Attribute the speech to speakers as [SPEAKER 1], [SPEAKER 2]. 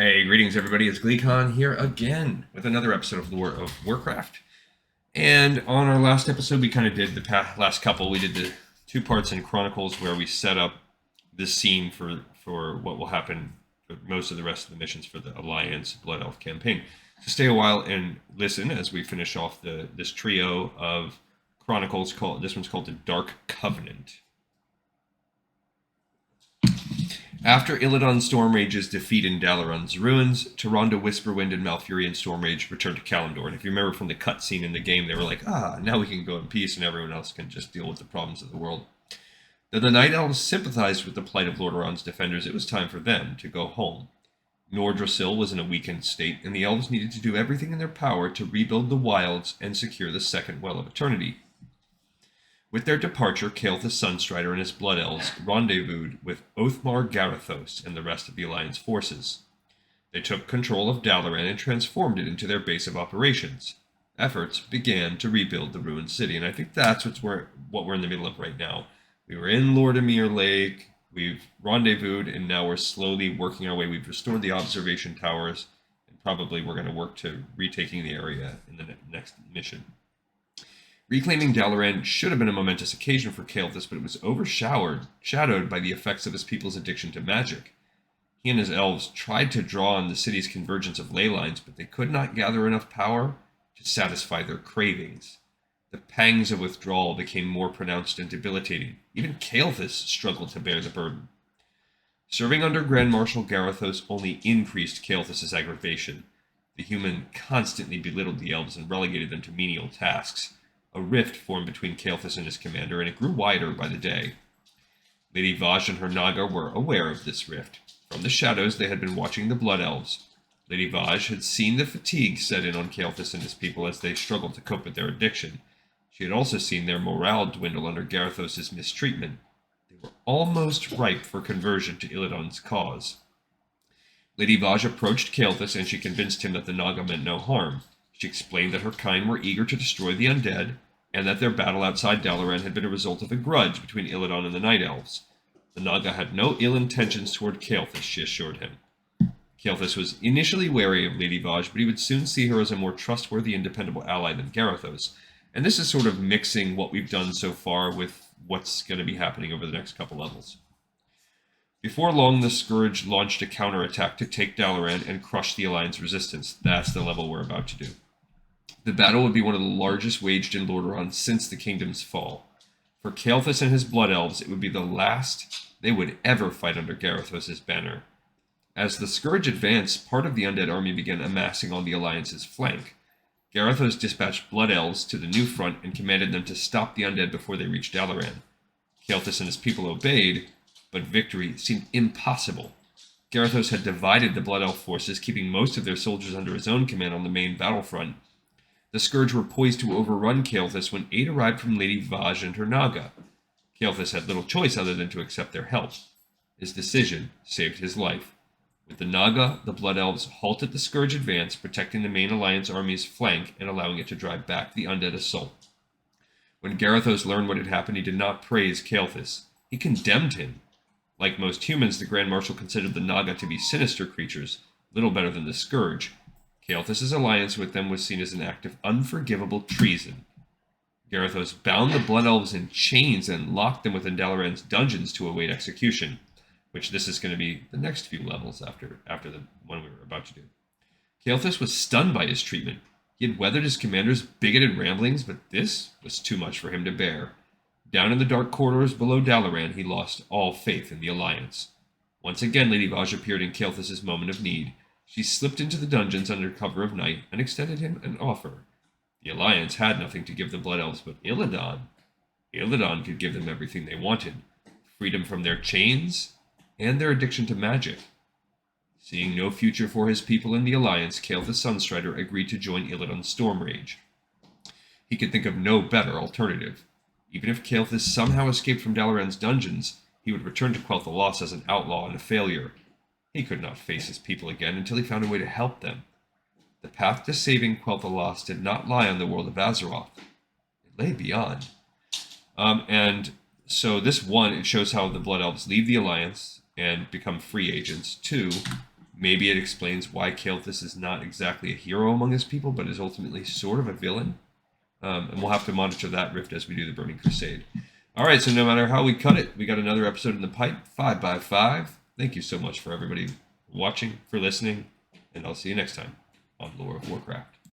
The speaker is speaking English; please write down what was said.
[SPEAKER 1] Hey, greetings everybody. It's GleeCon here again with another episode of Lore of Warcraft. And on our last episode, we kind of did last couple. We did the two parts in Chronicles where we set up this scene for what will happen for most of the rest of the missions for the Alliance Blood Elf campaign. So stay a while and listen as we finish off this trio of Chronicles. This one's called the Dark Covenant. After Illidan's Stormrage's defeat in Dalaran's ruins, Tyrande, Whisperwind, and Malfurion Stormrage returned to Kalimdor. And if you remember from the cutscene in the game, they were like, now we can go in peace and everyone else can just deal with the problems of the world. Though the Night Elves sympathized with the plight of Lordran's defenders, it was time for them to go home. Nordrassil was in a weakened state, and the Elves needed to do everything in their power to rebuild the wilds and secure the Second Well of Eternity. With their departure, Kael'thas Sunstrider and his Blood Elves rendezvoused with Oathmar Garithos and the rest of the Alliance forces. They took control of Dalaran and transformed it into their base of operations. Efforts began to rebuild the ruined city, and I think that's what we're in the middle of right now. We were in Lordamir Lake, we've rendezvoused, and now we're slowly working our way. We've restored the observation towers, and probably we're going to work to retaking the area in the next mission. Reclaiming Dalaran should have been a momentous occasion for Kael'thas, but it was overshadowed by the effects of his people's addiction to magic. He and his elves tried to draw on the city's convergence of ley lines, but they could not gather enough power to satisfy their cravings. The pangs of withdrawal became more pronounced and debilitating. Even Kael'thas struggled to bear the burden. Serving under Grand Marshal Garithos only increased Kael'thas' aggravation. The human constantly belittled the elves and relegated them to menial tasks. A rift formed between Kael'thas and his commander, and it grew wider by the day. Lady Vaj and her Naga were aware of this rift. From the shadows, they had been watching the Blood Elves. Lady Vaj had seen the fatigue set in on Kael'thas and his people as they struggled to cope with their addiction. She had also seen their morale dwindle under Garithos' mistreatment. They were almost ripe for conversion to Illidan's cause. Lady Vaj approached Kael'thas, and she convinced him that the Naga meant no harm. She explained that her kind were eager to destroy the undead, and that their battle outside Dalaran had been a result of a grudge between Illidan and the Night Elves. The Naga had no ill intentions toward Kael'thas, she assured him. Kael'thas was initially wary of Lady Vaj, but he would soon see her as a more trustworthy and dependable ally than Garithos. And this is sort of mixing what we've done so far with what's going to be happening over the next couple levels. Before long, the Scourge launched a counterattack to take Dalaran and crush the Alliance resistance. That's the level we're about to do. The battle would be one of the largest waged in Lordaeron since the kingdom's fall. For Kael'thas and his Blood Elves, it would be the last they would ever fight under Garithos' banner. As the Scourge advanced, part of the undead army began amassing on the Alliance's flank. Garithos dispatched Blood Elves to the new front and commanded them to stop the undead before they reached Dalaran. Kael'thas and his people obeyed, but victory seemed impossible. Garithos had divided the Blood Elf forces, keeping most of their soldiers under his own command on the main battlefront. The Scourge were poised to overrun Kael'thas when aid arrived from Lady Vaj and her Naga. Kael'thas had little choice other than to accept their help. His decision saved his life. With the Naga, the Blood Elves halted the Scourge advance, protecting the main Alliance army's flank and allowing it to drive back the undead assault. When Garithos learned what had happened, he did not praise Kael'thas. He condemned him. Like most humans, the Grand Marshal considered the Naga to be sinister creatures, little better than the Scourge. Kael'thas' alliance with them was seen as an act of unforgivable treason. Garithos bound the Blood Elves in chains and locked them within Dalaran's dungeons to await execution, which this is going to be the next few levels after the one we were about to do. Kael'thas was stunned by his treatment. He had weathered his commander's bigoted ramblings, but this was too much for him to bear. Down in the dark corridors below Dalaran, he lost all faith in the Alliance. Once again, Lady Vaj appeared in Kael'thas' moment of need. She slipped into the dungeons under cover of night and extended him an offer. The Alliance had nothing to give the Blood Elves, but Illidan. Illidan could give them everything they wanted. Freedom from their chains and their addiction to magic. Seeing no future for his people in the Alliance, Kael'thas Sunstrider agreed to join Illidan's Stormrage. He could think of no better alternative. Even if Kael'thas somehow escaped from Dalaran's dungeons, he would return to Quel'Thalas as an outlaw and a failure. He could not face his people again until he found a way to help them. The path to saving Quel'Thalas did not lie on the world of Azeroth. It lay beyond. And so this one, it shows how the Blood Elves leave the Alliance and become free agents. 2, Maybe it explains why Kael'thas is not exactly a hero among his people, but is ultimately sort of a villain. And we'll have to monitor that rift as we do the Burning Crusade. All right, so no matter how we cut it, we got another episode in the pipe, 5x5. Thank you so much for everybody watching, for listening, and I'll see you next time on Lore of Warcraft.